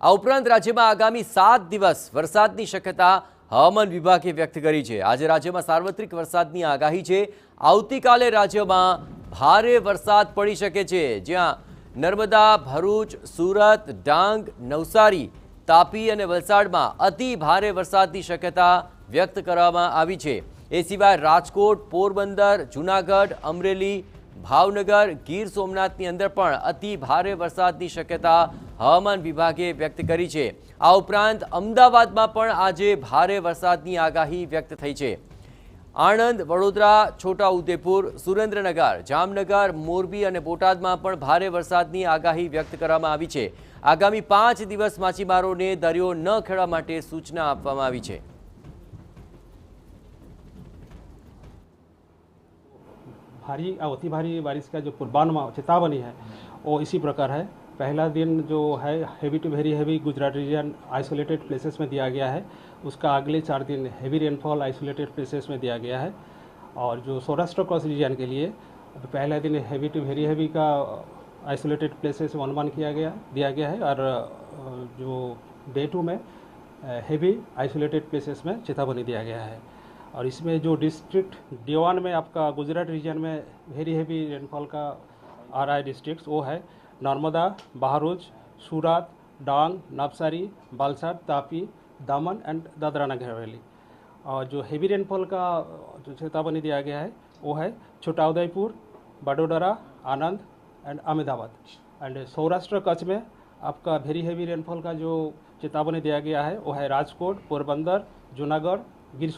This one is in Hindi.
આ ઉપરાંત રાજ્યમાં આગામી 7 દિવસ વરસાદની શક્યતા હવામાન વિભાગે વ્યક્ત કરી છે। આજે રાજ્યમાં સાર્વત્રિક વરસાદની આગાહી છે। આવતીકાલે રાજ્યમાં ભારે વરસાદ પડી શકે છે, જ્યાં નર્મદા, ભરૂચ, સુરત, ડાંગ, નવસારી, તાપી અને વલસાડમાં અતિ ભારે વરસાદની શક્યતા વ્યક્ત કરવામાં આવી છે। એ સિવાય રાજકોટ, પોરબંદર, જૂનાગઢ, અમરેલી, ભાવનગર, ગીર સોમનાથની અંદર પણ અતિ ભારે વરસાદની શક્યતા હવામાન વિભાગે વ્યક્ત કરી છે। આ ઉપરાંત અમદાવાદમાં પણ આજે ભારે વરસાદની આગાહી વ્યક્ત થઈ છે। આણંદ, વડોદરા, છોટાઉદેપુર, સુરેન્દ્રનગર, જામનગર, મોરબી અને બોટાદમાં પણ ભારે વરસાદની આગાહી વ્યક્ત કરવામાં આવી છે। આગામી 5 દિવસ માછીમારોને દરિયો ન ખેડવા માટે સૂચના આપવામાં આવી છે। भारी अति भारी बारिश का जो पूर्वानुमान चेतावनी है वो इसी प्रकार है। पहला दिन जो है heavy to very heavy Gujarat region isolated places में दिया गया है, उसका अगले 4 दिन हेवी रेनफॉल आइसोलेटेड प्लेसेस में दिया गया है। और जो सौराष्ट्र क्रॉस रीजन के लिए पहला दिन हेवी टू वेरी हेवी का आइसोलेटेड प्लेसेस में अनुमान दिया गया है, और जो डे 2 में हेवी आइसोलेटेड प्लेसेस में चेतावनी दिया गया है। और इसमें जो डिस्ट्रिक्ट D1 में आपका गुजरात रीजन में वेरी हेवी रेनफॉल का आ रहा है डिस्ट्रिक्ट, वो है नर्मदा, बहरोच, सूरत, डांग, नवसारी, वलसाड, तापी, दमन एंड दादरा नगर हवेली। और जो हेवी रेनफॉल का जो चेतावनी दिया गया है वो है छोटाउदेपुर, बडोदरा, आनंद एंड अहमदाबाद। एंड सौराष्ट्र कच्छ में आपका वेरी हेवी रेनफॉल का जो चेतावनी दिया गया है वो है राजकोट, पोरबंदर, जूनागढ़, गिर